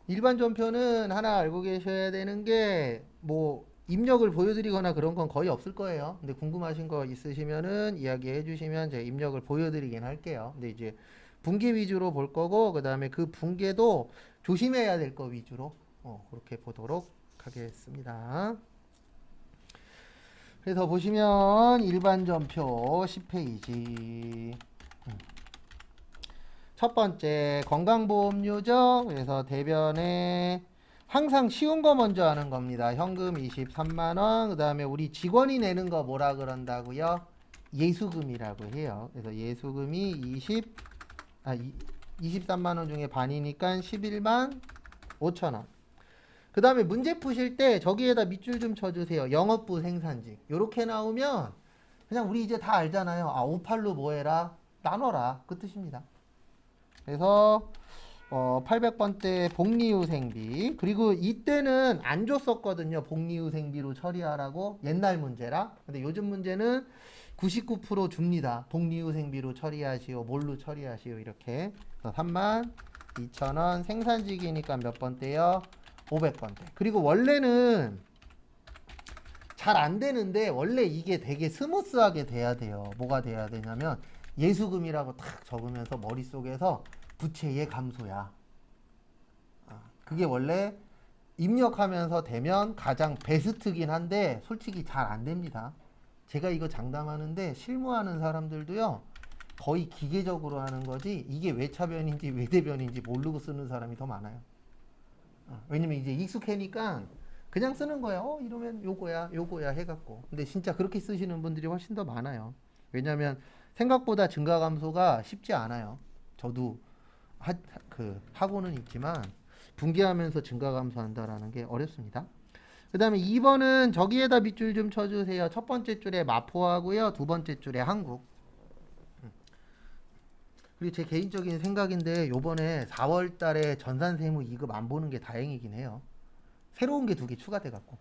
일반 전표는 하나 알고 계셔야 되는 게 뭐 입력을 보여드리거나 그런 건 거의 없을 거예요. 근데 궁금하신 거 있으시면은 이야기해 주시면 제가 입력을 보여드리긴 할게요. 근데 이제 분계 위주로 볼 거고 그 다음에 그 분계도 조심해야 될 거 위주로 그렇게 보도록 하겠습니다. 그래서 보시면 일반 전표 10페이지 첫 번째 건강보험료죠. 그래서 대변에 항상 쉬운 거 먼저 하는 겁니다. 현금 23만 원. 그다음에 우리 직원이 내는 거 뭐라 그런다고요? 예수금이라고 해요. 그래서 예수금이 23만 원 중에 반이니까 11만 5천 원. 그다음에 문제 푸실 때 저기에다 밑줄 좀 쳐주세요. 영업부 생산직. 요렇게 나오면 그냥 우리 이제 다 알잖아요. 58로 뭐 해라? 나눠라. 그 뜻입니다. 그래서 800번대 복리후생비. 그리고 이때는 안 줬었거든요. 복리후생비로 처리하라고. 옛날 문제라. 근데 요즘 문제는 99% 줍니다. 복리후생비로 처리하시오. 뭘로 처리하시오. 이렇게. 그래서 32,000원. 생산직이니까 몇 번대요? 500번대. 그리고 원래는 잘 안 되는데 원래 이게 되게 스무스하게 돼야 돼요. 뭐가 돼야 되냐면 예수금이라고 탁 적으면서 머릿속에서 부채의 감소야. 그게 원래 입력하면서 되면 가장 베스트긴 한데 솔직히 잘 안 됩니다. 제가 이거 장담하는데 실무하는 사람들도요. 거의 기계적으로 하는 거지 이게 외차변인지 외대변인지 모르고 쓰는 사람이 더 많아요. 왜냐면 이제 익숙해니까 그냥 쓰는 거야. 이러면 요거야 해갖고. 근데 진짜 그렇게 쓰시는 분들이 훨씬 더 많아요. 왜냐면 생각보다 증가 감소가 쉽지 않아요. 저도 하고는 있지만 분기하면서 증가 감소한다라는 게 어렵습니다. 그 다음에 2번은 저기에다 밑줄 좀 쳐주세요. 첫 번째 줄에 마포하고요. 두 번째 줄에 한국. 그리고 제 개인적인 생각인데 요번에 4월 달에 전산세무 2급 안 보는 게 다행이긴 해요. 새로운 게 두 개 추가돼 갖고.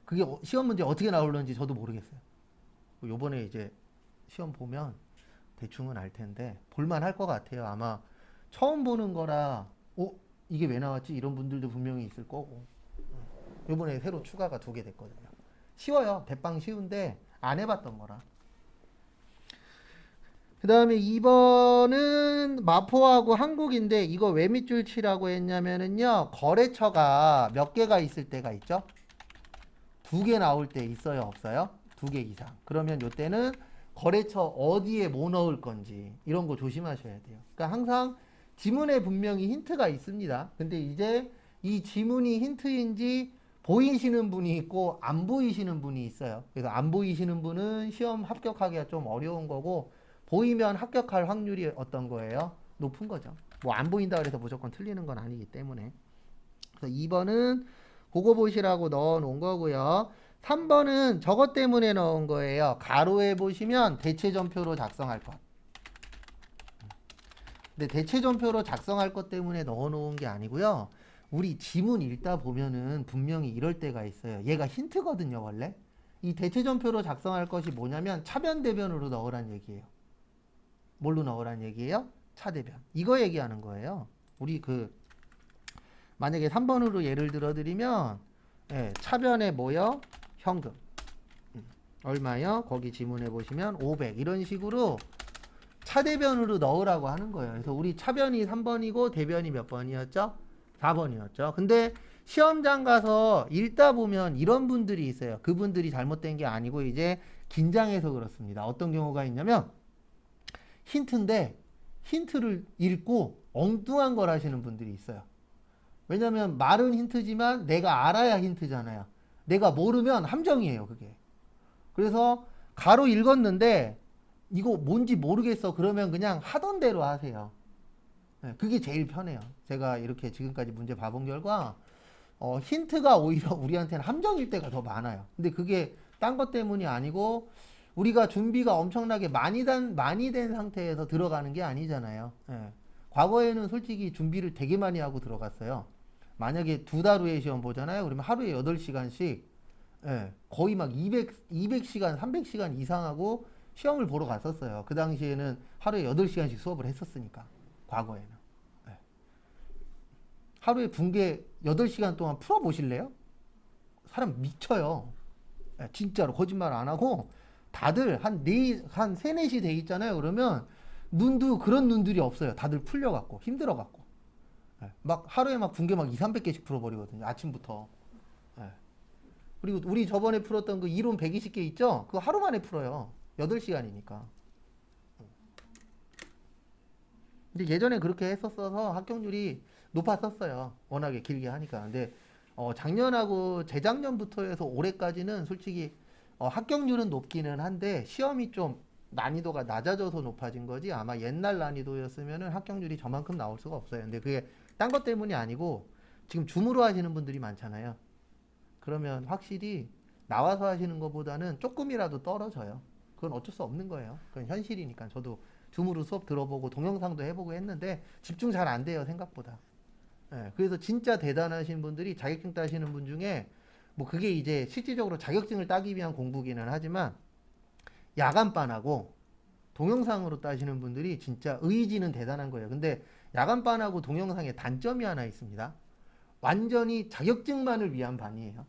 그게 시험 문제 어떻게 나올는지 저도 모르겠어요. 요번에 이제 시험 보면 대충은 알 텐데 볼만 할 것 같아요. 아마 처음 보는 거라 이게 왜 나왔지? 이런 분들도 분명히 있을 거고. 요번에 새로 추가가 두 개 됐거든요. 쉬워요. 대빵 쉬운데 안 해봤던 거라. 그 다음에 2번은 마포하고 한국인데 이거 왜 밑줄 치라고 했냐면은요. 거래처가 몇 개가 있을 때가 있죠? 두 개 나올 때 있어요? 없어요? 두 개 이상. 그러면 요때는 거래처 어디에 뭐 넣을 건지 이런 거 조심하셔야 돼요. 그러니까 항상 지문에 분명히 힌트가 있습니다. 근데 이제 이 지문이 힌트인지 보이시는 분이 있고 안 보이시는 분이 있어요. 그래서 안 보이시는 분은 시험 합격하기가 좀 어려운 거고 보이면 합격할 확률이 어떤 거예요? 높은 거죠. 뭐 안 보인다 그래서 무조건 틀리는 건 아니기 때문에. 그래서 2번은 그거 보시라고 넣어 놓은 거고요. 3번은 저것 때문에 넣은 거예요. 가로에 보시면 대체전표로 작성할 것. 근데 대체전표로 작성할 것 때문에 넣어 놓은 게 아니고요. 우리 지문 읽다 보면은 분명히 이럴 때가 있어요. 얘가 힌트거든요, 원래. 이 대체전표로 작성할 것이 뭐냐면 차변대변으로 넣으란 얘기예요. 뭘로 넣으란 얘기예요? 차대변. 이거 얘기하는 거예요. 우리 만약에 3번으로 예를 들어드리면 차변에 뭐요? 현금. 얼마요? 거기 지문에 보시면 500 이런 식으로 차대변으로 넣으라고 하는 거예요. 그래서 우리 차변이 3번이고 대변이 몇 번이었죠? 4번이었죠. 근데 시험장 가서 읽다 보면 이런 분들이 있어요. 그분들이 잘못된 게 아니고 이제 긴장해서 그렇습니다. 어떤 경우가 있냐면 힌트인데 힌트를 읽고 엉뚱한 걸 하시는 분들이 있어요. 왜냐면 말은 힌트지만 내가 알아야 힌트잖아요. 내가 모르면 함정이에요, 그게. 그래서 가로 읽었는데 이거 뭔지 모르겠어. 그러면 그냥 하던 대로 하세요. 그게 제일 편해요. 제가 이렇게 지금까지 문제 봐본 결과 힌트가 오히려 우리한테는 함정일 때가 더 많아요. 근데 그게 딴 것 때문이 아니고 우리가 준비가 엄청나게 많이 된 상태에서 들어가는 게 아니잖아요. 과거에는 솔직히 준비를 되게 많이 하고 들어갔어요. 만약에 두 달 후에 시험 보잖아요. 그러면 하루에 8시간씩 거의 막 200시간, 300시간 이상하고 시험을 보러 갔었어요. 그 당시에는 하루에 8시간씩 수업을 했었으니까. 과거에는. 하루에 붕괴 8시간 동안 풀어보실래요? 사람 미쳐요. 진짜로 거짓말 안 하고 다들 한 3, 4시 돼 있잖아요. 그러면 눈도 그런 눈들이 없어요. 다들 풀려갖고 힘들어갖고 막 하루에 막 붕괴 막 2, 300개씩 풀어버리거든요. 아침부터. 그리고 우리 저번에 풀었던 그 이론 120개 있죠? 그거 하루 만에 풀어요. 8시간이니까. 근데 예전에 그렇게 했었어서 합격률이 높았었어요. 워낙에 길게 하니까. 근데 작년하고 재작년부터 해서 올해까지는 솔직히 합격률은 높기는 한데 시험이 좀 난이도가 낮아져서 높아진 거지 아마 옛날 난이도였으면은 합격률이 저만큼 나올 수가 없어요. 근데 그게 딴 것 때문이 아니고 지금 줌으로 하시는 분들이 많잖아요. 그러면 확실히 나와서 하시는 것보다는 조금이라도 떨어져요. 그건 어쩔 수 없는 거예요. 그건 현실이니까. 저도 줌으로 수업 들어보고 동영상도 해보고 했는데 집중 잘 안 돼요, 생각보다. 그래서 진짜 대단하신 분들이 자격증 따시는 분 중에 뭐 그게 이제 실질적으로 자격증을 따기 위한 공부기는 하지만 야간반하고 동영상으로 따시는 분들이 진짜 의지는 대단한 거예요. 근데 야간반하고 동영상의 단점이 하나 있습니다. 완전히 자격증만을 위한 반이에요.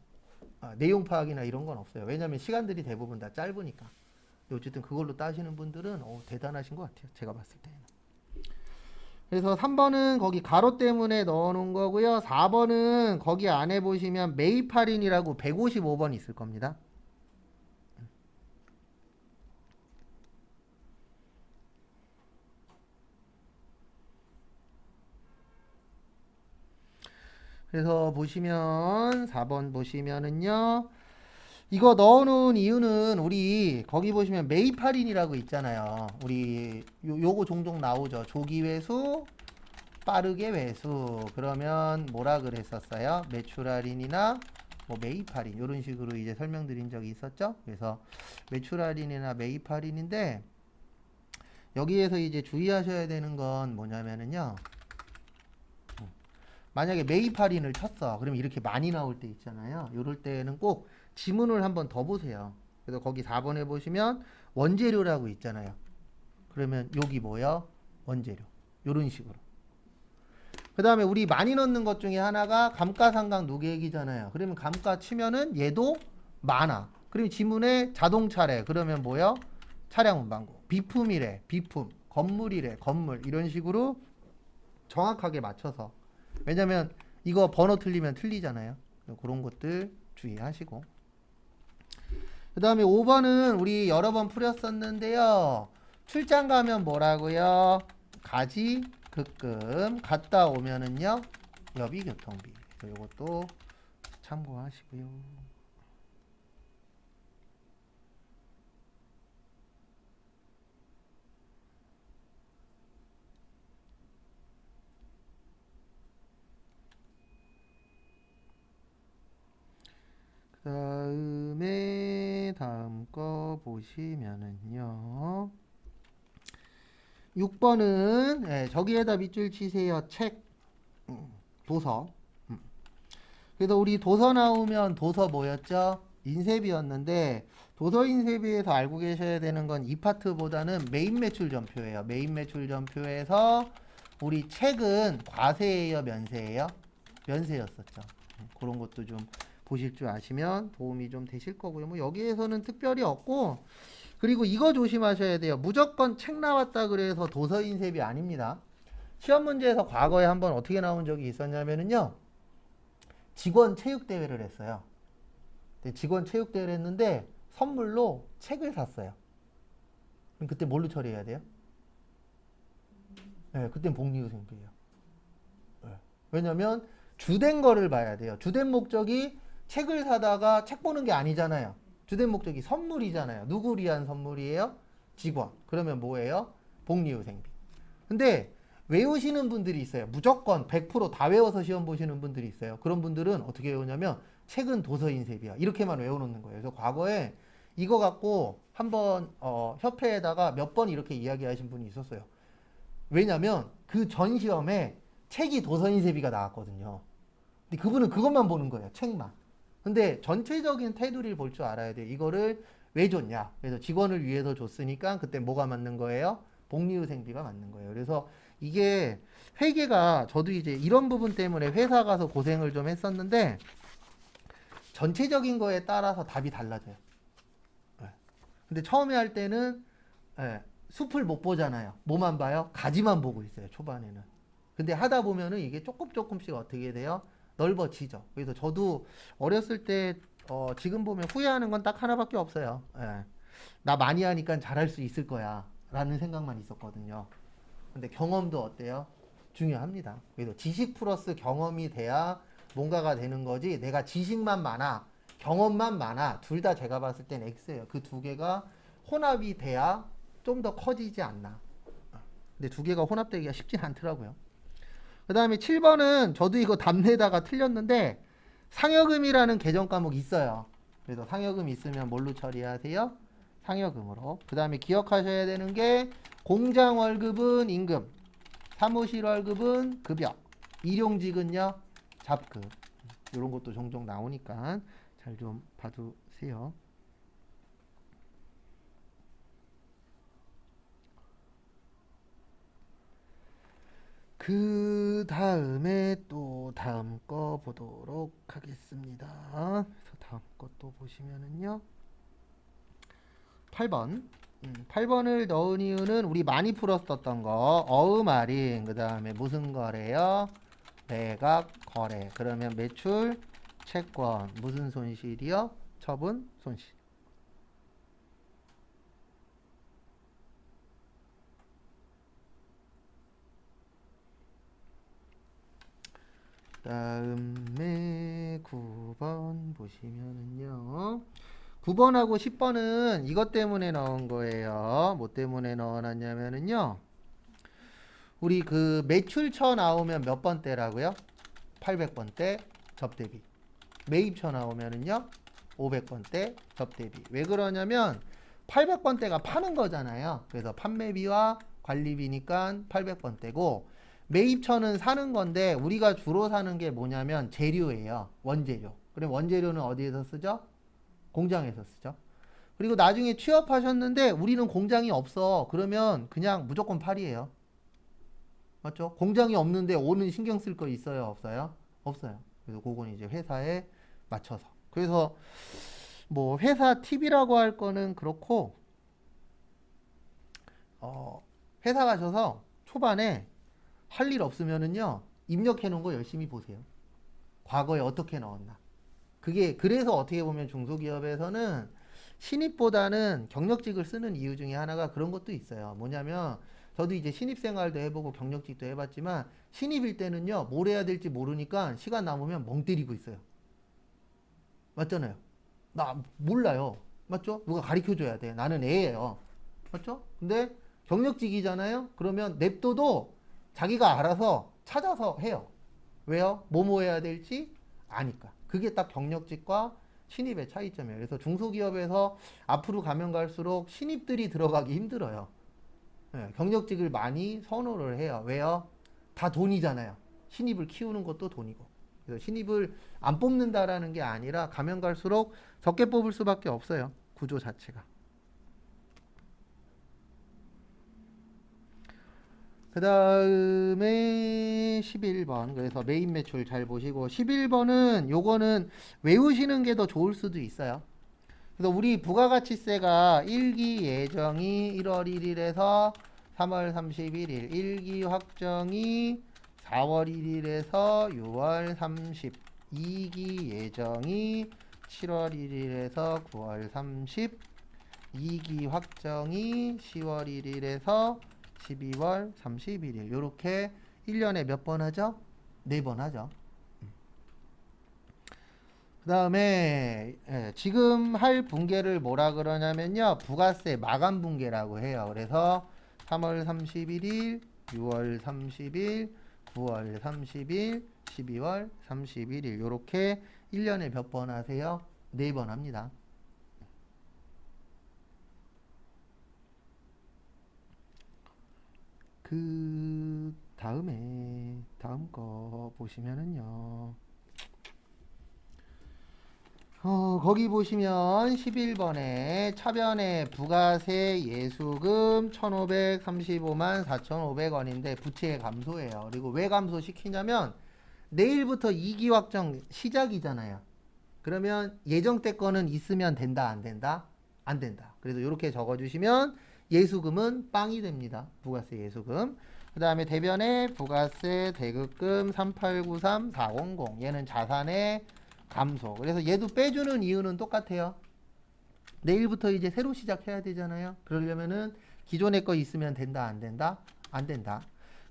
내용 파악이나 이런 건 없어요. 왜냐하면 시간들이 대부분 다 짧으니까. 어쨌든 그걸로 따시는 분들은 대단하신 것 같아요. 제가 봤을 때는. 그래서 3번은 거기 가로 때문에 넣어놓은 거고요. 4번은 거기 안에 보시면 매입 할인이라고 155번 있을 겁니다. 그래서 보시면 4번 보시면은요. 이거 넣어놓은 이유는 우리 거기 보시면 매입 할인이라고 있잖아요. 우리 요거 종종 나오죠. 조기 회수, 빠르게 회수. 그러면 뭐라 그랬었어요? 매출 할인이나 뭐 매입 할인 이런 식으로 이제 설명드린 적이 있었죠. 그래서 매출 할인이나 매입 할인인데 여기에서 이제 주의하셔야 되는 건 뭐냐면은요. 만약에 매입 할인을 쳤어. 그러면 이렇게 많이 나올 때 있잖아요. 이럴 때는 꼭 지문을 한번 더 보세요. 그래서 거기 4번에 보시면 원재료라고 있잖아요. 그러면 여기 뭐요? 원재료. 이런 식으로. 그 다음에 우리 많이 넣는 것 중에 하나가 감가상각 누계액이잖아요. 그러면 감가 치면은 얘도 많아. 그럼 지문에 자동차래. 그러면 뭐요? 차량 운반고. 비품이래. 비품. 건물이래. 건물. 이런 식으로 정확하게 맞춰서. 왜냐면 이거 번호 틀리면 틀리잖아요. 그런 것들 주의하시고. 그 다음에 5번은 우리 여러 번 풀었었는데요. 출장 가면 뭐라고요? 가지, 급금. 갔다 오면은요. 여비, 교통비. 이것도 참고하시고요. 다음 거 보시면은요. 6번은 저기에다 밑줄 치세요. 책, 도서. 그래서 우리 도서 나오면 도서 뭐였죠? 인쇄비였는데 도서 인쇄비에서 알고 계셔야 되는 건 이 파트보다는 메인 매출 전표예요. 메인 매출 전표에서 우리 책은 과세예요, 면세예요? 면세였었죠. 그런 것도 좀 보실 줄 아시면 도움이 좀 되실 거고요. 뭐 여기에서는 특별히 없고 그리고 이거 조심하셔야 돼요. 무조건 책 나왔다 그래서 도서 인쇄비 아닙니다. 시험 문제에서 과거에 한번 어떻게 나온 적이 있었냐면은요. 직원 체육대회를 했어요. 직원 체육대회를 했는데 선물로 책을 샀어요. 그럼 그때 뭘로 처리해야 돼요? 네, 그땐 복리후생비예요. 네. 왜냐면 주된 거를 봐야 돼요. 주된 목적이 책을 사다가 책 보는 게 아니잖아요. 주된 목적이 선물이잖아요. 누구 위한 선물이에요? 직원. 그러면 뭐예요? 복리후생비. 근데 외우시는 분들이 있어요. 무조건 100%다 외워서 시험 보시는 분들이 있어요. 그런 분들은 어떻게 외우냐면 책은 도서인쇄비야. 이렇게만 외워놓는 거예요. 그래서 과거에 이거 갖고 한번 협회에다가 몇 번 이렇게 이야기하신 분이 있었어요. 왜냐면 그 전 시험에 책이 도서인쇄비가 나왔거든요. 근데 그분은 그것만 보는 거예요. 책만. 근데 전체적인 테두리를 볼 줄 알아야 돼요. 이거를 왜 줬냐? 그래서 직원을 위해서 줬으니까 그때 뭐가 맞는 거예요? 복리후생비가 맞는 거예요. 그래서 이게 회계가 저도 이제 이런 부분 때문에 회사 가서 고생을 좀 했었는데 전체적인 거에 따라서 답이 달라져요. 예. 근데 처음에 할 때는 예, 숲을 못 보잖아요. 뭐만 봐요? 가지만 보고 있어요. 초반에는. 근데 하다 보면은 이게 조금씩 어떻게 돼요? 넓어지죠. 그래서 저도 어렸을 때 지금 보면 후회하는 건 딱 하나밖에 없어요. 예. 나 많이 하니까 잘할 수 있을 거야. 라는 생각만 있었거든요. 근데 경험도 어때요? 중요합니다. 그래서 지식 플러스 경험이 돼야 뭔가가 되는 거지. 내가 지식만 많아, 경험만 많아. 둘 다 제가 봤을 땐 X예요. 그 두 개가 혼합이 돼야 좀 더 커지지 않나. 근데 두 개가 혼합되기가 쉽진 않더라고요. 그 다음에 7번은 저도 이거 답내다가 틀렸는데 상여금이라는 계정 과목이 있어요. 그래서 상여금 있으면 뭘로 처리하세요? 상여금으로. 그 다음에 기억하셔야 되는 게 공장 월급은 임금, 사무실 월급은 급여, 일용직은요 잡급. 이런 것도 종종 나오니까 잘 좀 봐두세요. 그 다음에 또 다음 거 보도록 하겠습니다. 그래서 다음 것도 보시면은요. 8번. 8번을 넣은 이유는 우리 많이 풀었었던 거. 어음 할인. 그 다음에 무슨 거래요? 매각 거래. 그러면 매출 채권. 무슨 손실이요? 처분 손실. 다음에 9번 보시면은요. 9번하고 10번은 이것 때문에 넣은 거예요. 뭐 때문에 넣어놨냐면은요. 우리 그 매출처 나오면 몇 번대라고요? 800번대 접대비. 매입처 나오면은요. 500번대 접대비. 왜 그러냐면 800번대가 파는 거잖아요. 그래서 판매비와 관리비니까 800번대고 매입처는 사는 건데 우리가 주로 사는 게 뭐냐면 재료예요. 원재료. 그럼 원재료는 어디에서 쓰죠? 공장에서 쓰죠. 그리고 나중에 취업하셨는데 우리는 공장이 없어. 그러면 그냥 무조건 팔이에요. 맞죠? 공장이 없는데 오는 신경 쓸 거 있어요? 없어요? 없어요. 그래서 그건 이제 회사에 맞춰서. 그래서 뭐 회사 팁이라고 할 거는 그렇고 회사 가셔서 초반에 할 일 없으면은요. 입력해 놓은 거 열심히 보세요. 과거에 어떻게 나왔나. 그게 그래서 어떻게 보면 중소기업에서는 신입보다는 경력직을 쓰는 이유 중에 하나가 그런 것도 있어요. 뭐냐면 저도 이제 신입 생활도 해보고 경력직도 해봤지만 신입일 때는요 뭘 해야 될지 모르니까 시간 남으면 멍 때리고 있어요. 맞잖아요. 나 몰라요. 맞죠? 누가 가르쳐 줘야 돼. 나는 애예요. 맞죠? 근데 경력직이잖아요. 그러면 냅둬도 자기가 알아서 찾아서 해요. 왜요? 뭐뭐 해야 될지 아니까. 그게 딱 경력직과 신입의 차이점이에요. 그래서 중소기업에서 앞으로 가면 갈수록 신입들이 들어가기 힘들어요. 예, 경력직을 많이 선호를 해요. 왜요? 다 돈이잖아요. 신입을 키우는 것도 돈이고. 그래서 신입을 안 뽑는다라는 게 아니라 가면 갈수록 적게 뽑을 수밖에 없어요. 구조 자체가. 그 다음에 11번. 그래서 메인 매출 잘 보시고 11번은 요거는 외우시는 게 더 좋을 수도 있어요. 그래서 우리 부가가치세가 1기 예정이 1월 1일에서 3월 31일, 1기 확정이 4월 1일에서 6월 30, 2기 예정이 7월 1일에서 9월 30, 2기 확정이 10월 1일에서 12월 31일. 요렇게 1년에 몇 번 하죠? 4번 하죠. 그 다음에 지금 할 분계를 뭐라 그러냐면요. 부가세 마감 분계라고 해요. 그래서 3월 31일, 6월 30일, 9월 30일, 12월 31일 요렇게 1년에 몇 번 하세요? 4번 합니다. 그 다음에 다음 거 보시면은요. 거기 보시면 11번에 차변에 부가세 예수금 1,535만 4,500원인데 부채의 감소예요. 그리고 왜 감소시키냐면 내일부터 2기 확정 시작이잖아요. 그러면 예정때 거는 있으면 된다, 안 된다? 안 된다. 그래서 이렇게 적어주시면 예수금은 빵이 됩니다. 부가세 예수금. 그 다음에 대변에 부가세 대급금 3893400 얘는 자산의 감소. 그래서 얘도 빼주는 이유는 똑같아요. 내일부터 이제 새로 시작해야 되잖아요. 그러려면은 기존에 거 있으면 된다, 안 된다? 안 된다.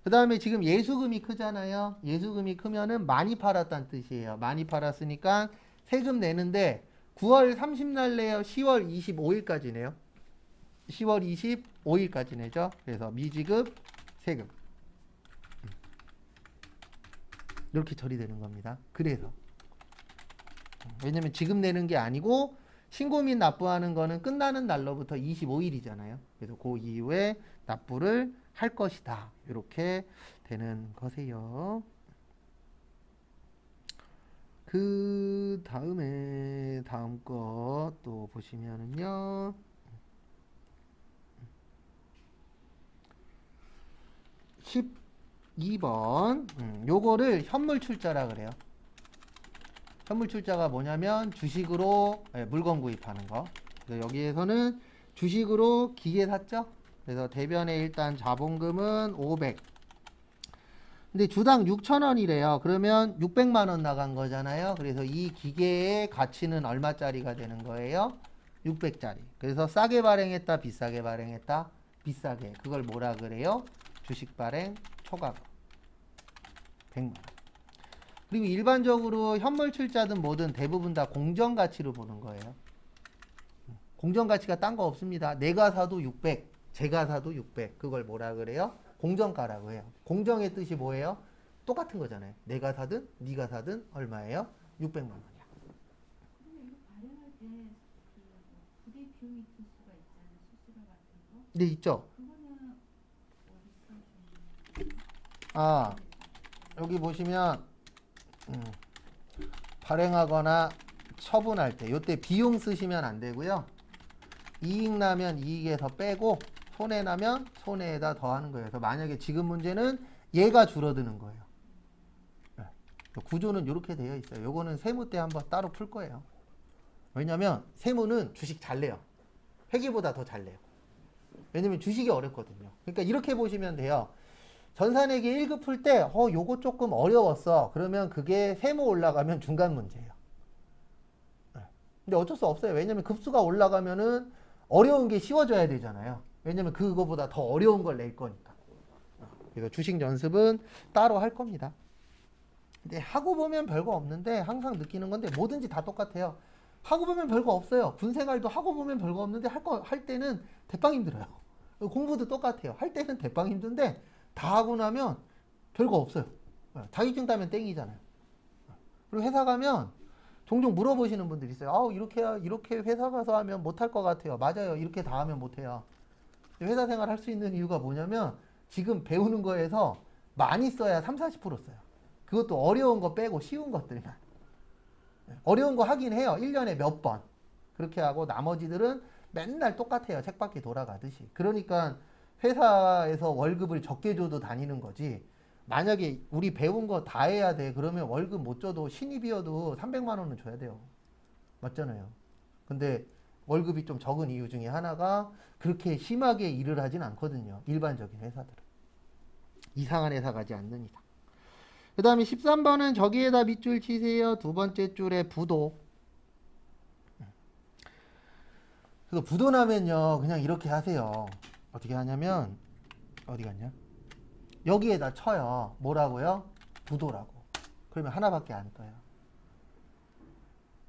그 다음에 지금 예수금이 크잖아요. 예수금이 크면은 많이 팔았다는 뜻이에요. 많이 팔았으니까 세금 내는데 9월 30날 내요? 10월 25일까지 내요? 10월 25일까지 내죠. 그래서 미지급 세금 이렇게 처리되는 겁니다. 그래서 왜냐면 지금 내는 게 아니고 신고 및 납부하는 거는 끝나는 날로부터 25일이잖아요. 그래서 그 이후에 납부를 할 것이다. 이렇게 되는 거세요. 그 다음에 다음 거 또 보시면은요. 12번 요거를 현물출자라 그래요. 현물출자가 뭐냐면 주식으로 물건 구입하는 거. 그래서 여기에서는 주식으로 기계 샀죠. 그래서 대변에 일단 자본금은 500. 근데 주당 6,000원이래요. 그러면 600만 원 나간 거잖아요. 그래서 이 기계의 가치는 얼마짜리가 되는 거예요? 600짜리. 그래서 싸게 발행했다, 비싸게 발행했다, 비싸게. 그걸 뭐라 그래요? 주식 발행 초과금 100만 원. 그리고 일반적으로 현물 출자든 뭐든 대부분 다 공정 가치로 보는 거예요. 공정 가치가 딴 거 없습니다. 내가 사도 600, 제가 사도 600. 그걸 뭐라 그래요? 공정가라고 해요. 공정의 뜻이 뭐예요? 똑같은 거잖아요. 내가 사든 네가 사든 얼마예요? 600만 원이야. 그럼 이거 발행할 때 부대 비용이 들 수가 있잖아요. 수수료 같은 거. 네, 있죠. 그거는 어디서 아, 여기 보시면 발행하거나 처분할 때 이때 비용 쓰시면 안 되고요. 이익 나면 이익에서 빼고 손해 나면 손해에다 더하는 거예요. 그래서 만약에 지금 문제는 얘가 줄어드는 거예요. 네. 구조는 이렇게 되어 있어요. 요거는 세무 때 한번 따로 풀 거예요. 왜냐면 세무는 주식 잘 내요. 회계보다 더 잘 내요. 왜냐면 주식이 어렵거든요. 그러니까 이렇게 보시면 돼요. 전산회계 1급 풀 때 요거 조금 어려웠어. 그러면 그게 세무 올라가면 중간 문제예요. 네. 근데 어쩔 수 없어요. 왜냐면 급수가 올라가면은 어려운 게 쉬워져야 되잖아요. 왜냐면 그거보다 더 어려운 걸 낼 거니까. 그래서 주식 연습은 따로 할 겁니다. 근데 하고 보면 별거 없는데 항상 느끼는 건데 뭐든지 다 똑같아요. 하고 보면 별거 없어요. 군 생활도 하고 보면 별거 없는데 할 때는 대빵 힘들어요. 공부도 똑같아요. 할 때는 대빵 힘든데 다 하고 나면 별거 없어요. 자격증 따면 땡이잖아요. 그리고 회사 가면 종종 물어보시는 분들이 있어요. 이렇게 회사 가서 하면 못할 것 같아요. 맞아요. 이렇게 다 하면 못해요. 회사 생활 할 수 있는 이유가 뭐냐면 지금 배우는 거에서 많이 써야 30, 40% 써요. 그것도 어려운 거 빼고 쉬운 것들만. 어려운 거 하긴 해요. 1년에 몇 번. 그렇게 하고 나머지들은 맨날 똑같아요. 책바퀴 돌아가듯이. 그러니까 회사에서 월급을 적게 줘도 다니는 거지. 만약에 우리 배운 거 다 해야 돼. 그러면 월급 못 줘도 신입이어도 300만 원은 줘야 돼요. 맞잖아요. 근데 월급이 좀 적은 이유 중에 하나가 그렇게 심하게 일을 하진 않거든요. 일반적인 회사들은. 이상한 회사 가지 않는 이상. 그 다음에 13번은 저기에다 밑줄 치세요. 두 번째 줄에 부도. 그래서 부도 나면요. 그냥 이렇게 하세요. 어떻게 하냐면 어디 갔냐? 여기에다 쳐요. 뭐라고요? 부도라고. 그러면 하나밖에 안 떠요.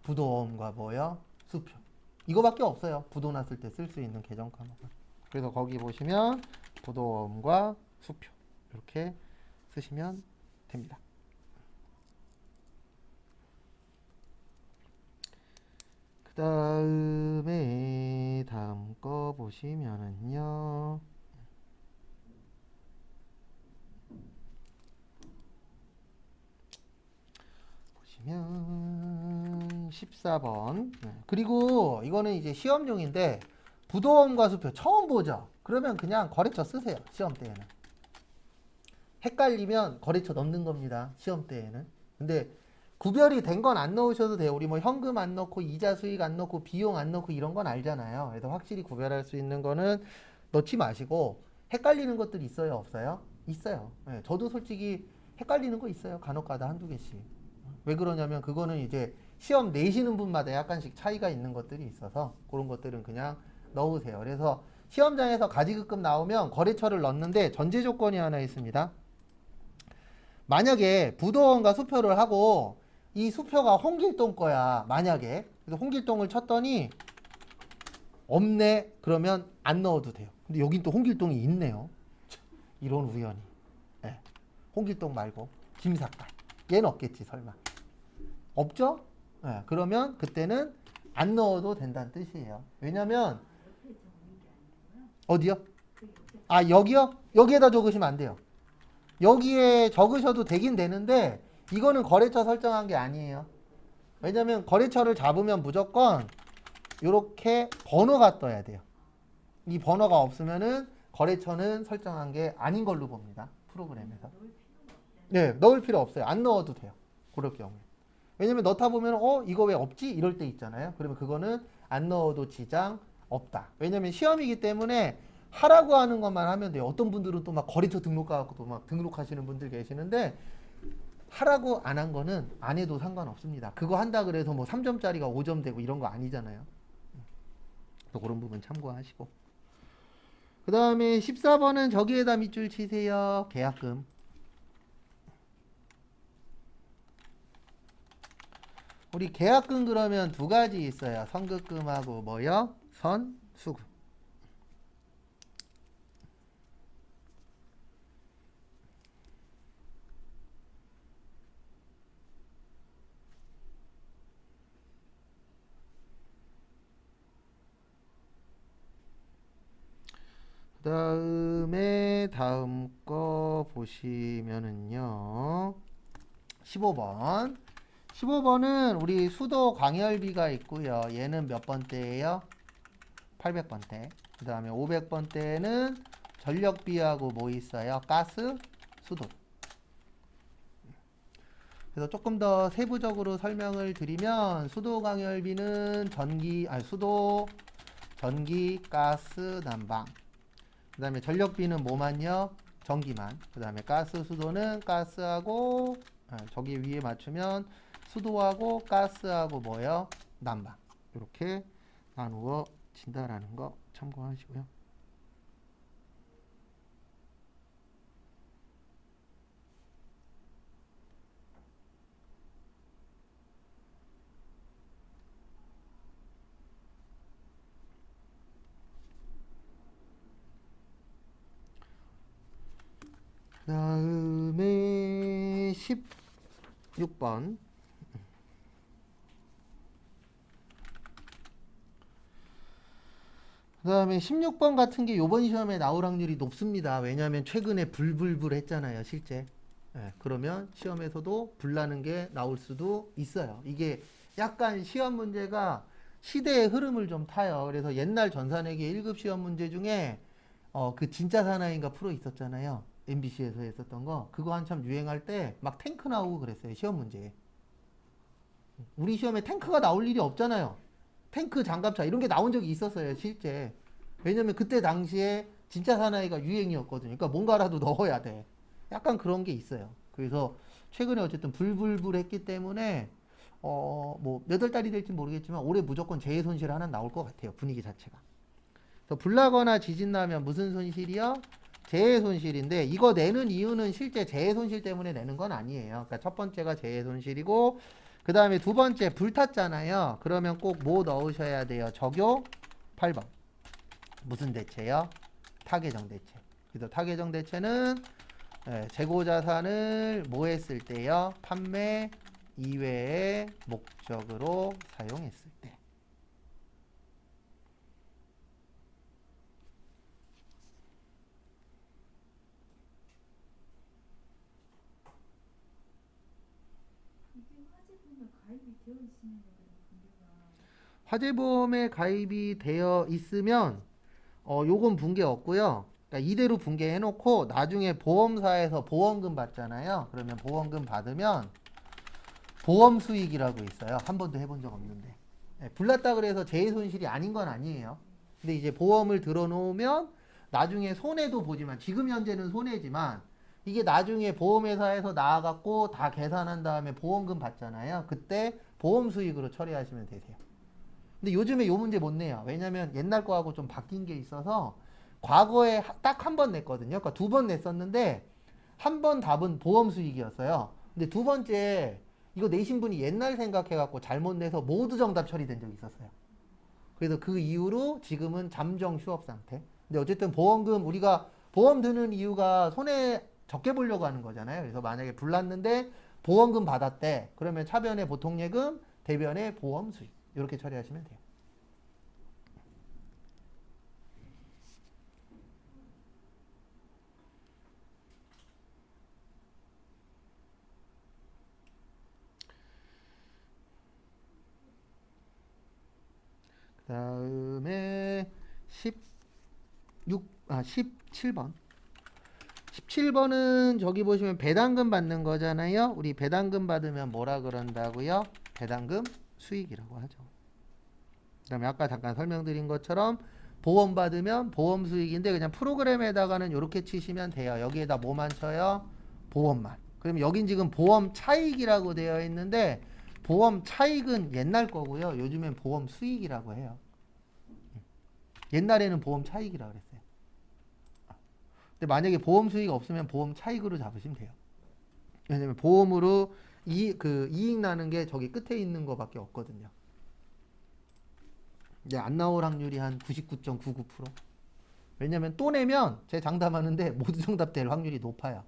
부도음과 뭐요? 수표. 이거밖에 없어요. 부도 났을 때 쓸 수 있는 계정 과목은. 그래서 거기 보시면 부도음과 수표 이렇게 쓰시면 됩니다. 그 다음에 다음 거 보시면은요. 보시면 14번. 그리고 이거는 이제 시험용인데 부도엄과 수표 처음 보죠. 그러면 그냥 거래처 쓰세요. 시험 때에는. 헷갈리면 거래처 넣는 겁니다. 시험 때에는. 근데 구별이 된 건 안 넣으셔도 돼요. 우리 뭐 현금 안 넣고 이자 수익 안 넣고 비용 안 넣고 이런 건 알잖아요. 그래서 확실히 구별할 수 있는 거는 넣지 마시고 헷갈리는 것들이 있어요, 없어요? 있어요. 예, 저도 솔직히 헷갈리는 거 있어요. 간혹가다 한두 개씩. 왜 그러냐면 그거는 이제 시험 내시는 분마다 약간씩 차이가 있는 것들이 있어서 그런 것들은 그냥 넣으세요. 그래서 시험장에서 가지급금 나오면 거래처를 넣는데 전제 조건이 하나 있습니다. 만약에 부도원과 수표를 하고 이 수표가 홍길동 거야. 만약에 그래서 홍길동을 쳤더니 없네. 그러면 안 넣어도 돼요. 근데 여긴 또 홍길동이 있네요. 이런 우연히. 예. 홍길동 말고 김삿갓. 얘는 없겠지 설마. 없죠? 예. 그러면 그때는 안 넣어도 된다는 뜻이에요. 왜냐면 옆에 적는 게 아니고요. 어디요? 그 옆에 아 여기요? 여기에다 적으시면 안 돼요. 여기에 적으셔도 되긴 되는데 이거는 거래처 설정한 게 아니에요. 왜냐면 거래처를 잡으면 무조건 이렇게 번호가 떠야 돼요. 이 번호가 없으면은 거래처는 설정한 게 아닌 걸로 봅니다. 프로그램에서. 넣을 필요가 없대요. 네, 넣을 필요 없어요. 안 넣어도 돼요. 그럴 경우에. 왜냐면 넣다 보면 이거 왜 없지? 이럴 때 있잖아요. 그러면 그거는 안 넣어도 지장 없다. 왜냐면 시험이기 때문에 하라고 하는 것만 하면 돼요. 어떤 분들은 또 막 거래처 등록 가갖고 또 막 등록하시는 분들 계시는데 하라고 안 한 거는 안 해도 상관없습니다. 그거 한다 그래서 뭐 3점짜리가 5점 되고 이런 거 아니잖아요. 또 그런 부분 참고하시고. 그 다음에 14번은 저기에다 밑줄 치세요. 계약금. 우리 계약금 그러면 두 가지 있어요. 선급금하고 뭐요? 선수금. 그 다음에 다음 거 보시면은요. 15번. 15번은 우리 수도 광열비가 있고요. 얘는 몇 번대예요? 800번대. 그 다음에 500번대는 전력비하고 뭐 있어요? 가스, 수도. 그래서 조금 더 세부적으로 설명을 드리면 수도 광열비는 수도, 전기, 가스, 난방. 그 다음에 전력비는 뭐만요? 전기만. 그 다음에 가스, 수도는 가스하고 저기 위에 맞추면 수도하고 가스하고 뭐요? 난방. 이렇게 나누어 진다라는 거 참고하시고요. 그 다음에 16번. 그 다음에 16번 같은 게 요번 시험에 나올 확률이 높습니다. 왜냐하면 최근에 불불불 했잖아요, 실제. 예, 그러면 시험에서도 불나는 게 나올 수도 있어요. 이게 약간 시험 문제가 시대의 흐름을 좀 타요. 그래서 옛날 전산회계 1급 시험 문제 중에 그 진짜 사나이인가 프로 있었잖아요. MBC에서 했었던 거. 그거 한참 유행할 때 막 탱크 나오고 그랬어요, 시험 문제에. 우리 시험에 탱크가 나올 일이 없잖아요. 탱크, 장갑차 이런 게 나온 적이 있었어요, 실제. 왜냐면 그때 당시에 진짜 사나이가 유행이었거든요. 그러니까 뭔가라도 넣어야 돼. 약간 그런 게 있어요. 그래서 최근에 어쨌든 불불불 했기 때문에 뭐 몇 월 달이 될지 모르겠지만 올해 무조건 재해 손실 하나 나올 것 같아요. 분위기 자체가. 그래서 불 나거나 지진 나면 무슨 손실이요? 재해 손실인데 이거 내는 이유는 실제 재해 손실 때문에 내는 건 아니에요. 그러니까 첫 번째가 재해 손실이고 그 다음에 두 번째 불 탔잖아요. 그러면 꼭 뭐 넣으셔야 돼요? 적요 8번. 무슨 대체요? 타계정 대체. 그래서 타계정 대체는 재고자산을 뭐 했을 때요? 판매 이외의 목적으로 사용했을 때. 이게 화재 보면 가입이 되어 있으면 그냥 화재보험에 가입이 되어 있으면 요건 붕괴 없고요. 그러니까 이대로 붕괴해 놓고 나중에 보험사에서 보험금 받잖아요. 그러면 보험금 받으면 보험 수익이라고 있어요. 한 번도 해본 적 없는데. 네, 불났다 그래서 재해 손실이 아닌 건 아니에요. 근데 이제 보험을 들어놓으면 나중에 손해도 보지만 지금 현재는 손해지만 이게 나중에 보험회사에서 나와갖고 다 계산한 다음에 보험금 받잖아요. 그때 보험 수익으로 처리하시면 되세요. 근데 요즘에 요 문제 못 내요. 왜냐면 옛날 거하고 좀 바뀐 게 있어서 과거에 딱 한 번 냈거든요. 그러니까 두 번 냈었는데 한 번 답은 보험 수익이었어요. 근데 두 번째 이거 내신 분이 옛날 생각해갖고 잘못 내서 모두 정답 처리된 적이 있었어요. 그래서 그 이후로 지금은 잠정 휴업 상태. 근데 어쨌든 보험금 우리가 보험 드는 이유가 손해 적게 보려고 하는 거잖아요. 그래서 만약에 불났는데 보험금 받았대. 그러면 차변의 보통예금, 대변의 보험 수익. 이렇게 처리하시면 돼요. 그 다음에 17번. 17번은 저기 보시면 배당금 받는 거잖아요. 우리 배당금 받으면 뭐라 그런다고요? 배당금 수익이라고 하죠. 그 다음에 아까 잠깐 설명드린 것처럼 보험 받으면 보험 수익인데 그냥 프로그램에다가는 이렇게 치시면 돼요. 여기에다 뭐만 쳐요? 보험만. 그럼 여긴 지금 보험 차익이라고 되어 있는데 보험 차익은 옛날 거고요. 요즘엔 보험 수익이라고 해요. 옛날에는 보험 차익이라고 그랬어요. 근데 만약에 보험 수익 없으면 보험 차익으로 잡으시면 돼요. 왜냐면 보험으로 이익 나는 게 저기 끝에 있는 거밖에 없거든요. 이제 안 나올 확률이 한 99.99%. 왜냐면 또 내면 제 장담하는데 모두 정답 될 확률이 높아요.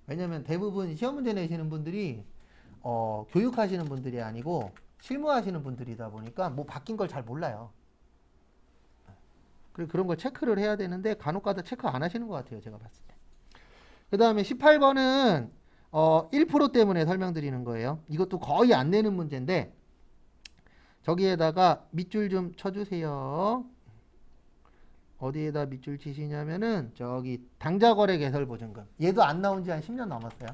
왜냐면 대부분 시험 문제 내시는 분들이 교육하시는 분들이 아니고 실무하시는 분들이다 보니까 뭐 바뀐 걸 잘 몰라요. 그리고 그런 걸 체크를 해야 되는데 간혹가다 체크 안 하시는 것 같아요. 제가 봤을 때. 그 다음에 18번은 1% 때문에 설명드리는 거예요. 이것도 거의 안 내는 문제인데 저기에다가 밑줄 좀 쳐주세요. 어디에다 밑줄 치시냐면은 저기 당좌거래 개설보증금. 얘도 안 나온 지 한 10년 넘었어요.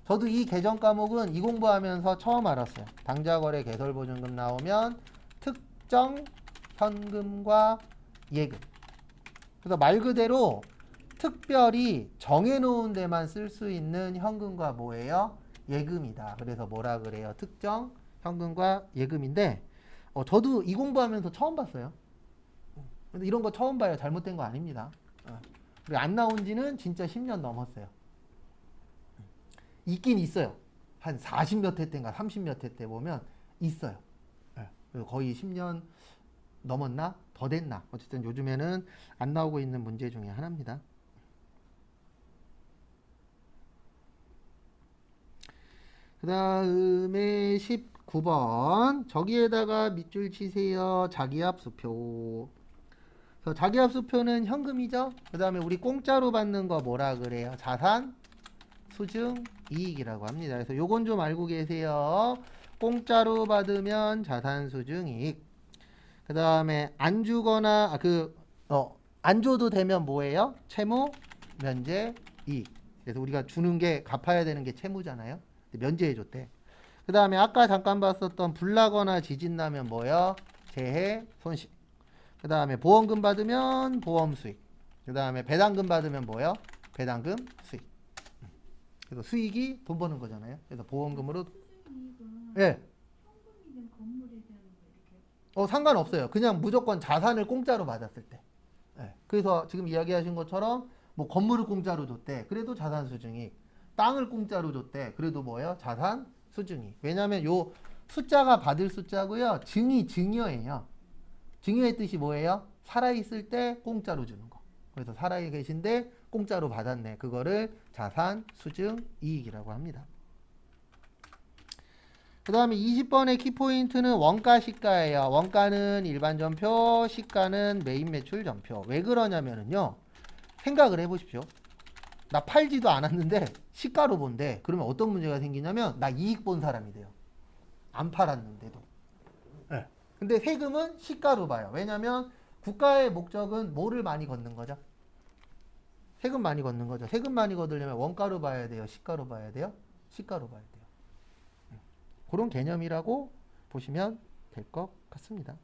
저도 이 계정 과목은 이 공부하면서 처음 알았어요. 당좌거래 개설보증금 나오면 특정 현금과 예금. 그래서 말 그대로 특별히 정해놓은 데만 쓸 수 있는 현금과 뭐예요? 예금이다. 그래서 뭐라 그래요? 특정 현금과 예금인데 저도 이 공부하면서 처음 봤어요. 근데 이런 거 처음 봐요. 잘못된 거 아닙니다. 그리고 안 나온 지는 진짜 10년 넘었어요. 있긴 있어요. 한 40몇 회 때인가 30몇 회 때 보면 있어요. 거의 10년 넘었나? 더 됐나? 어쨌든 요즘에는 안 나오고 있는 문제 중에 하나입니다. 그 다음에 19번 저기에다가 밑줄 치세요. 자기합수표. 그래서 자기합수표는 현금이죠. 그 다음에 우리 공짜로 받는 거 뭐라 그래요? 자산, 수증, 이익이라고 합니다. 그래서 요건 좀 알고 계세요. 공짜로 받으면 자산, 수증, 이익. 그 다음에 안 주거나 안 줘도 되면 뭐예요? 채무, 면제, 이익. 그래서 우리가 주는 게 갚아야 되는 게 채무잖아요. 면제해 줬대. 그 다음에 아까 잠깐 봤었던 불 나거나 지진 나면 뭐요? 재해, 손실. 그 다음에 보험금 받으면 보험 수익. 그 다음에 배당금 받으면 뭐요? 배당금 수익. 그래서 수익이 돈 버는 거잖아요. 그래서 보험금으로 수익이익은 예. 현금이든 건물에 대한 거 이렇게 상관없어요. 그냥 무조건 자산을 공짜로 받았을 때. 예. 그래서 지금 이야기하신 것처럼 뭐 건물을 공짜로 줬대. 그래도 자산 수증이. 땅을 공짜로 줬대. 그래도 뭐예요? 자산 수증이. 왜냐하면 요 숫자가 받을 숫자고요. 증이 증여예요. 증여의 뜻이 뭐예요? 살아있을 때 공짜로 주는 거. 그래서 살아계신데 공짜로 받았네. 그거를 자산 수증 이익이라고 합니다. 그 다음에 20번의 키포인트는 원가 시가예요. 원가는 일반 전표, 시가는 메인 매출 전표. 왜 그러냐면요. 생각을 해보십시오. 나 팔지도 않았는데 시가로 본대. 그러면 어떤 문제가 생기냐면 나 이익 본 사람이 돼요. 안 팔았는데도. 네. 근데 세금은 시가로 봐요. 왜냐면 국가의 목적은 뭐를 많이 걷는 거죠? 세금 많이 걷는 거죠. 세금 많이 거두려면 원가로 봐야 돼요? 시가로 봐야 돼요? 시가로 봐야 돼요. 그런 개념이라고 보시면 될 것 같습니다.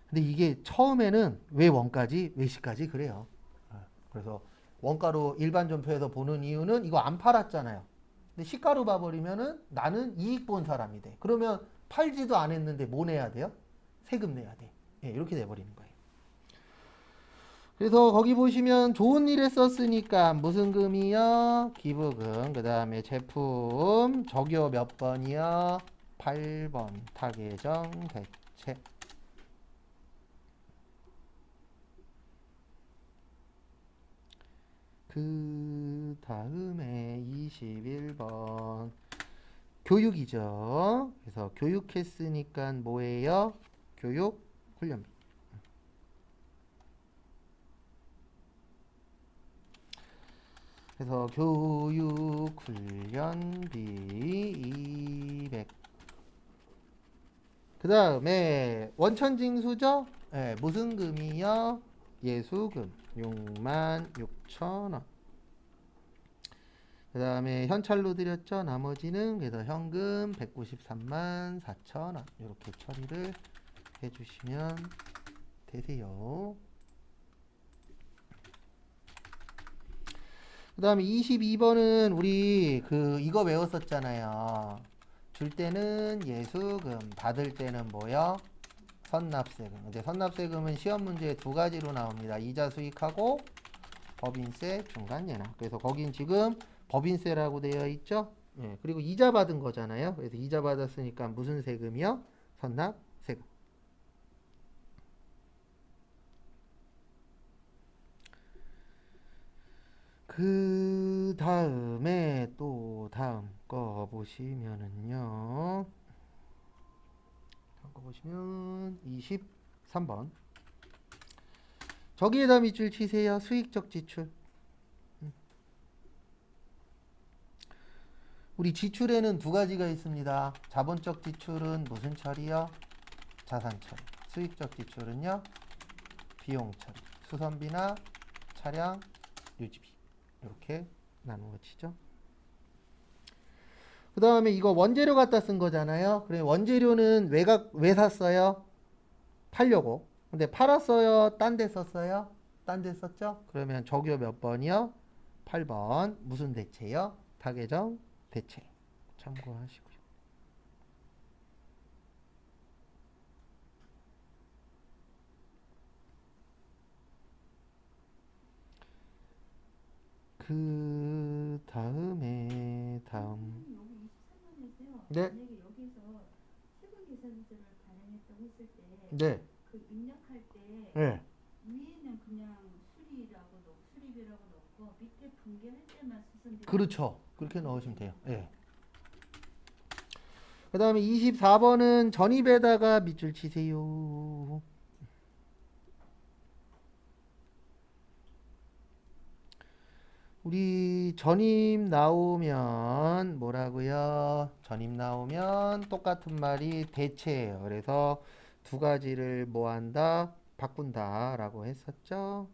근데 이게 처음에는 왜 원가지, 왜 시가지 그래요. 그래서 원가로 일반 점표에서 보는 이유는 이거 안 팔았잖아요. 근데 시가로 봐버리면은 나는 이익 본 사람이 돼. 그러면 팔지도 안 했는데 뭐 내야 돼요? 세금 내야 돼. 예, 이렇게 돼버리는 거예요. 그래서 거기 보시면 좋은 일에 썼으니까 무슨 금이요? 기부금. 그 다음에 제품 적요 몇 번이요? 8번 타계정 대체. 그 다음에 21번 교육이죠. 그래서 교육했으니까 뭐예요? 교육 훈련비. 그래서 교육 훈련비 200. 그 다음에 원천징수죠? 네, 무슨 금이요? 예수금 66,000원. 그 다음에 현찰로 드렸죠. 나머지는 그래서 현금 193만 4천원 이렇게 처리를 해주시면 되세요. 그 다음에 22번은 우리 이거 외웠었잖아요. 줄 때는 예수금, 받을 때는 뭐요? 선납세금. 근데 선납세금은 시험 문제에 두 가지로 나옵니다. 이자 수익하고 법인세 중간예납. 그래서 거긴 지금 법인세라고 되어 있죠. 예, 그리고 이자 받은 거잖아요. 그래서 이자 받았으니까 무슨 세금이요? 선납세금. 그 다음에 또 다음 거 보시면은요. 다음 거 보시면 23번. 저기에다 밑줄 치세요. 수익적 지출. 우리 지출에는 두 가지가 있습니다. 자본적 지출은 무슨 처리요? 자산 처리. 수익적 지출은요? 비용 처리. 수선비나 차량 유지비. 이렇게 나누어 치죠. 그 다음에 이거 원재료 갖다 쓴 거잖아요. 그래 원재료는 왜 샀어요? 팔려고. 근데 팔았어요? 딴 데 썼어요? 딴 데 썼죠? 그러면 적요 몇 번이요? 8번. 무슨 대체요? 타계정 대체. 참고하시고요. 그 다음에 다음. 여기 23번에서요. 네. 만약에 여기서 세금 계산서를 발행했다고 했을 때 네. 그 입력할 때 네. 위에는 그냥 수리비라고 넣고 밑에 분계할 때만 수선비. 그렇죠. 그렇게 넣으시면 돼요. 예. 그 다음에 24번은 전입에다가 밑줄 치세요. 우리 전입 나오면 뭐라고요? 전입 나오면 똑같은 말이 대체예요. 그래서 두 가지를 뭐 한다? 바꾼다 라고 했었죠.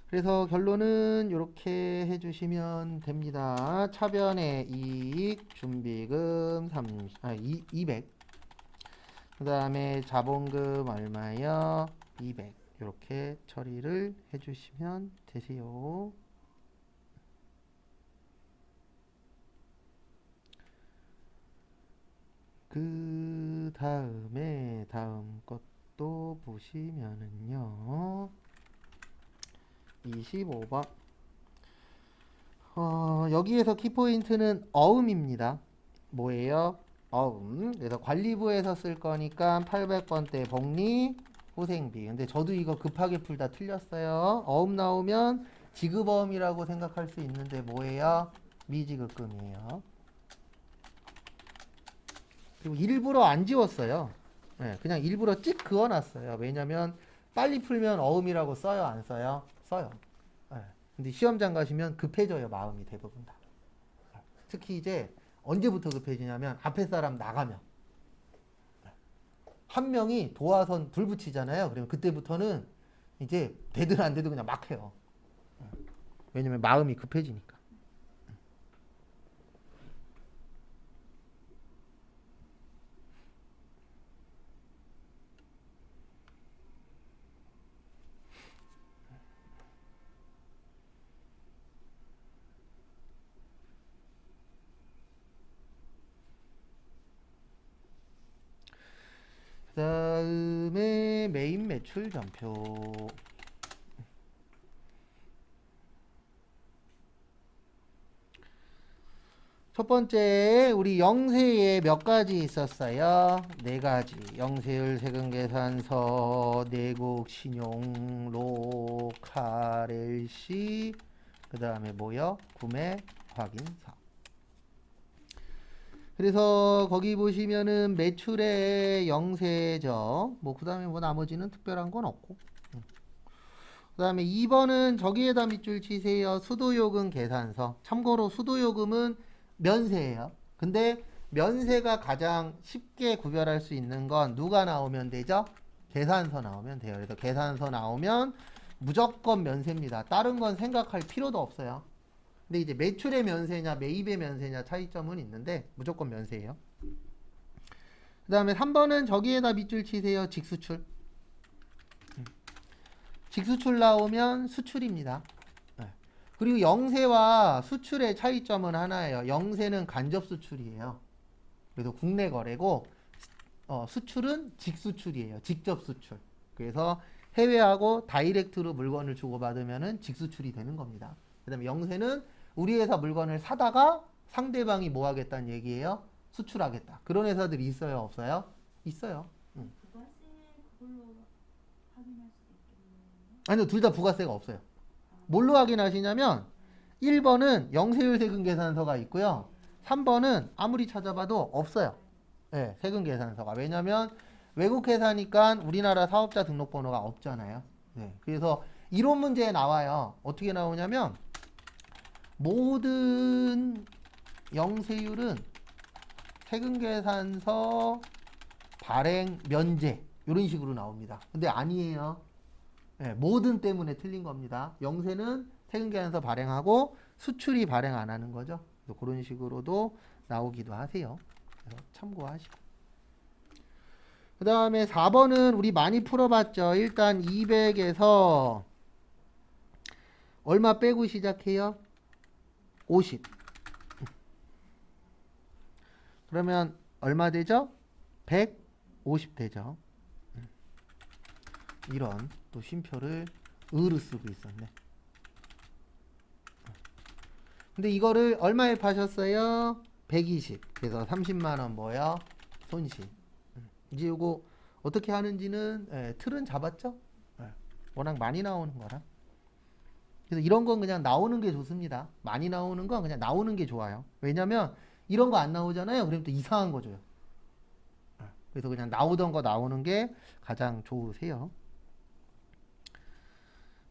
그래서 결론은 이렇게 해주시면 됩니다. 차변의 이익, 준비금 200. 그 다음에 자본금 얼마요? 200. 이렇게 처리를 해주시면 되세요. 그 다음에 다음 것도 보시면은요. 25번. 여기에서 키포인트는 어음입니다. 뭐예요? 어음. 그래서 관리부에서 쓸 거니까 800번대 복리 후생비. 근데 저도 이거 급하게 풀다 틀렸어요. 어음 나오면 지급어음이라고 생각할 수 있는데 뭐예요? 미지급금이에요. 그리고 일부러 안 지웠어요. 네, 그냥 일부러 찍 그어놨어요. 왜냐면 빨리 풀면 어음이라고 써요? 안 써요? 써요. 네. 근데 시험장 가시면 급해져요. 마음이 대부분 다. 특히 이제 언제부터 급해지냐면 앞에 사람 나가면 한 명이 도화선 불 붙이잖아요. 그러면 그때부터는 이제 되든 안 되든 그냥 막 해요. 왜냐면 마음이 급해지니까. 그 다음에 메인 매출 전표. 첫 번째 우리 영세에 몇 가지 있었어요? 네 가지. 영세율, 세금계산서, 내국, 신용, 로컬, LC, 그 다음에 뭐요? 구매 확인서. 그래서 거기 보시면은 매출의 영세죠. 뭐 그 다음에 뭐 나머지는 특별한 건 없고. 그 다음에 2번은 저기에다 밑줄 치세요. 수도요금 계산서. 참고로 수도요금은 면세예요. 근데 면세가 가장 쉽게 구별할 수 있는 건 누가 나오면 되죠? 계산서 나오면 돼요. 그래서 계산서 나오면 무조건 면세입니다. 다른 건 생각할 필요도 없어요. 근데 이제 매출의 면세냐 매입의 면세냐 차이점은 있는데 무조건 면세예요. 그 다음에 3번은 저기에다 밑줄 치세요. 직수출. 직수출 나오면 수출입니다. 그리고 영세와 수출의 차이점은 하나예요. 영세는 간접 수출이에요. 그래서 국내 거래고 수출은 직수출이에요. 직접 수출. 그래서 해외하고 다이렉트로 물건을 주고받으면 직수출이 되는 겁니다. 그 다음에 영세는 우리 회사 물건을 사다가 상대방이 뭐 하겠다는 얘기예요? 수출하겠다. 그런 회사들이 있어요? 없어요? 있어요. 부가세 그걸로 확인할 수도 있겠네요. 아니요, 둘 다 부가세가 없어요. 뭘로 확인하시냐면 1번은 영세율 세금 계산서가 있고요. 3번은 아무리 찾아봐도 없어요. 네, 세금 계산서가. 왜냐면 외국 회사니까 우리나라 사업자 등록번호가 없잖아요. 네, 그래서 이론 문제에 나와요. 어떻게 나오냐면 모든 영세율은 세금 계산서 발행 면제 이런 식으로 나옵니다. 근데 아니에요. 네, 모든 때문에 틀린 겁니다. 영세는 세금 계산서 발행하고 수출이 발행 안 하는 거죠. 그래서 그런 식으로도 나오기도 하세요. 그래서 참고하시고. 그 다음에 4번은 우리 많이 풀어봤죠. 일단 200에서 얼마 빼고 시작해요? 50. 그러면 얼마 되죠? 150 되죠. 이런 또 쉼표를 으로 쓰고 있었네. 근데 이거를 얼마에 파셨어요? 120. 그래서 30만원 뭐요? 손실. 이제 이거 어떻게 하는지는 틀은 잡았죠? 워낙 많이 나오는 거라. 그래서 이런 건 그냥 나오는 게 좋습니다. 많이 나오는 건 그냥 나오는 게 좋아요. 왜냐면 이런 거 안 나오잖아요. 그럼 또 이상한 거 줘요. 그래서 그냥 나오던 거 나오는 게 가장 좋으세요.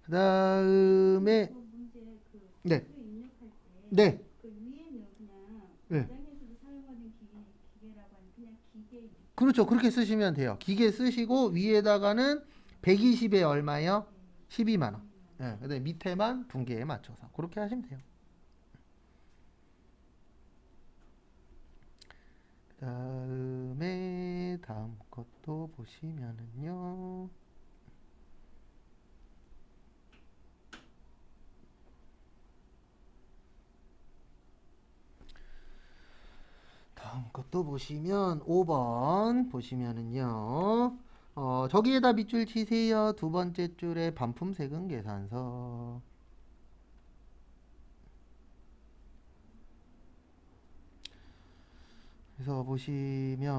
그 다음에 그 문제 그 네. 서류 입력할 때 네. 그 위에는 그냥 네. 매장에서도 사용하는 기계라고 하는 그냥 기계 그렇죠. 그렇게 쓰시면 돼요. 기계 쓰시고 위에다가는 120에 얼마요? 12만 원. 네. 그다음에 밑에만 분기에 맞춰서 그렇게 하시면 돼요. 그다음에 다음 것도 보시면은요. 다음 것도 보시면 5번 보시면은요. 저기에다 밑줄 치세요. 두 번째 줄에 반품 세금 계산서. 그래서 보시면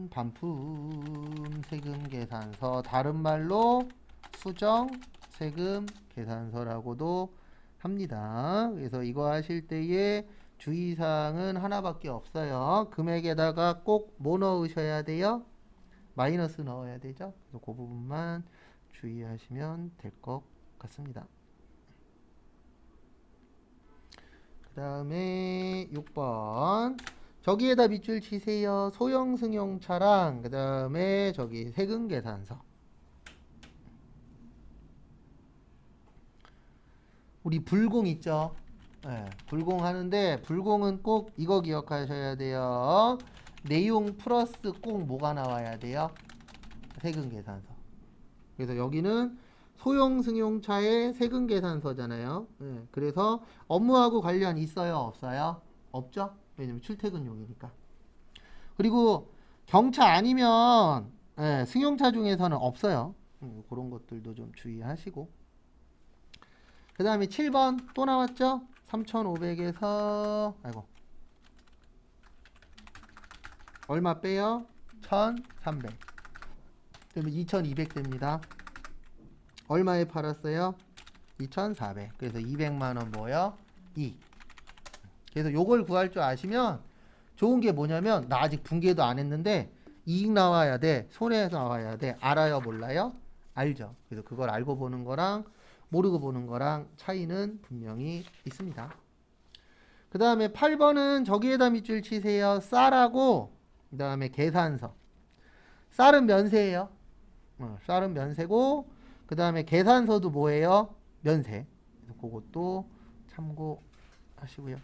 반품 세금 계산서, 다른 말로 수정 세금 계산서라고도 합니다. 그래서 이거 하실 때에 주의사항은 하나밖에 없어요. 금액에다가 꼭 뭐 넣으셔야 돼요? 마이너스 넣어야 되죠. 그래서 그 부분만 주의하시면 될 것 같습니다. 그 그 다음에 6번. 저기에다 밑줄 치세요. 소형 승용차랑 그 다음에 저기 세금 계산서. 우리 불공 있죠? 네, 불공 하는데 불공은 꼭 이거 기억하셔야 돼요. 내용 플러스 꼭 뭐가 나와야 돼요? 세금 계산서. 그래서 여기는 소형 승용차의 세금 계산서잖아요. 네, 그래서 업무하고 관련 있어요? 없어요? 없죠? 왜냐면 출퇴근용이니까. 그리고 경차 아니면 승용차 중에서는 없어요. 그런 것들도 좀 주의하시고. 그 다음에 7번 또 나왔죠? 3,500에서 아이고 얼마 빼요? 1,300. 그러면 2,200 됩니다. 얼마에 팔았어요? 2,400. 그래서 200만원 뭐요? 이익. 그래서 요걸 구할 줄 아시면 좋은 게 뭐냐면 나 아직 분개도 안 했는데 이익 나와야 돼, 손해에서 나와야 돼. 알아요, 몰라요? 알죠. 그래서 그걸 알고 보는 거랑 모르고 보는 거랑 차이는 분명히 있습니다. 그 다음에 8번은 저기에다 밑줄 치세요. 쌀하고 그 다음에 계산서. 쌀은 면세예요. 쌀은 면세고 그 다음에 계산서도 뭐예요? 면세. 그래서 그것도 참고하시고요.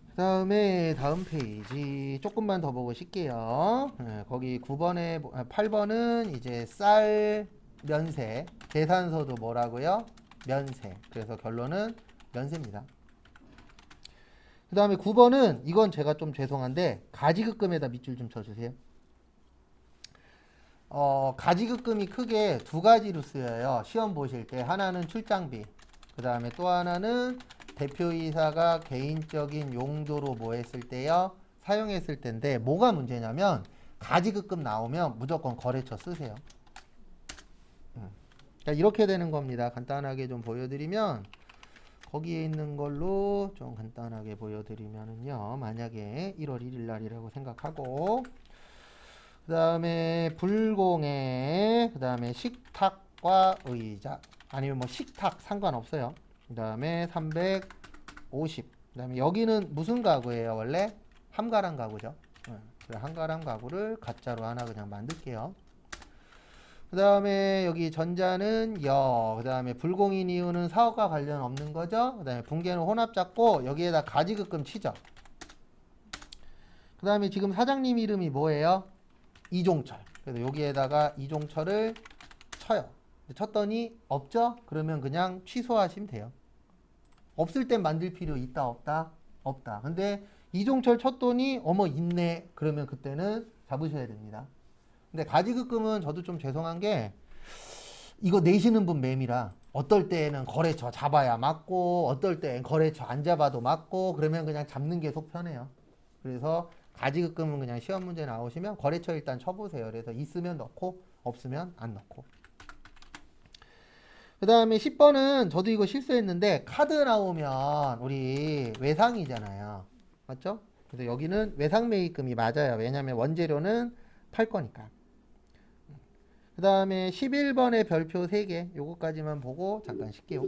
그 다음에 다음 페이지 조금만 더 보고 쉴게요. 거기 9번에 8번은 이제 쌀 면세, 계산서도 뭐라고요? 면세. 그래서 결론은 면세입니다. 그 다음에 9번은 이건 제가 좀 죄송한데 가지급금에다 밑줄 좀 쳐주세요. 가지급금이 크게 두 가지로 쓰여요. 시험 보실 때 하나는 출장비, 그 다음에 또 하나는 대표이사가 개인적인 용도로 뭐 했을 때요? 사용했을 때인데 뭐가 문제냐면 가지급금 나오면 무조건 거래처 쓰세요. 그러니까 이렇게 되는 겁니다. 간단하게 좀 보여드리면 거기에 있는 걸로 좀 간단하게 보여드리면은요. 만약에 1월 1일 날이라고 생각하고 그 다음에 불공에 그 다음에 식탁과 의자 아니면 뭐 식탁 상관없어요. 그 다음에 350. 그 다음에 여기는 무슨 가구예요? 원래 함가람 가구죠. 함가람 가구를 가짜로 하나 그냥 만들게요. 그 다음에 여기 전자는 여. 그 다음에 불공인 이유는 사업과 관련 없는 거죠. 그 다음에 분계는 혼합 잡고 여기에다 가지급금 치죠. 그 다음에 지금 사장님 이름이 뭐예요? 이종철. 그래서 여기에다가 이종철을 쳐요. 쳤더니 없죠? 그러면 그냥 취소하시면 돼요. 없을 땐 만들 필요 있다 없다? 없다. 근데 이종철 쳤더니 어머 있네. 그러면 그때는 잡으셔야 됩니다. 근데 가지급금은 저도 좀 죄송한 게 이거 내시는 분 매미라 어떨 때는 거래처 잡아야 맞고 어떨 땐 거래처 안 잡아도 맞고 그러면 그냥 잡는 게 속 편해요. 그래서 가지급금은 그냥 시험 문제 나오시면 거래처 일단 쳐보세요. 그래서 있으면 넣고 없으면 안 넣고. 그 다음에 10번은 저도 이거 실수했는데 카드 나오면 우리 외상이잖아요. 맞죠? 그래서 여기는 외상 매입금이 맞아요. 왜냐하면 원재료는 팔 거니까. 그 다음에 11번의 별표 3개 요거까지만 보고 잠깐 쉴게요.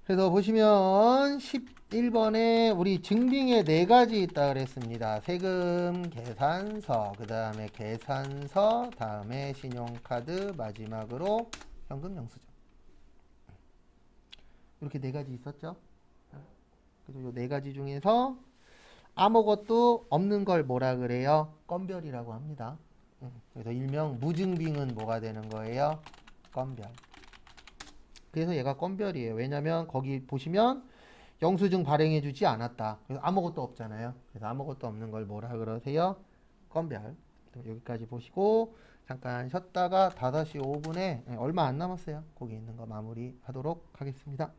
그래서 보시면 11번에 우리 증빙에 4가지 있다 그랬습니다. 세금 계산서, 그 다음에 계산서, 다음에 신용카드, 마지막으로 현금 영수증. 이렇게 4가지 있었죠? 그래서 이 4가지 중에서 아무것도 없는 걸 뭐라 그래요? 건별이라고 합니다. 그래서 일명 무증빙은 뭐가 되는 거예요? 건별. 그래서 얘가 건별이에요. 왜냐면 거기 보시면 영수증 발행해주지 않았다. 그래서 아무것도 없잖아요. 그래서 아무것도 없는 걸 뭐라 그러세요? 건별. 여기까지 보시고 잠깐 쉬었다가 5시 5분에 얼마 안 남았어요. 거기 있는 거 마무리 하도록 하겠습니다.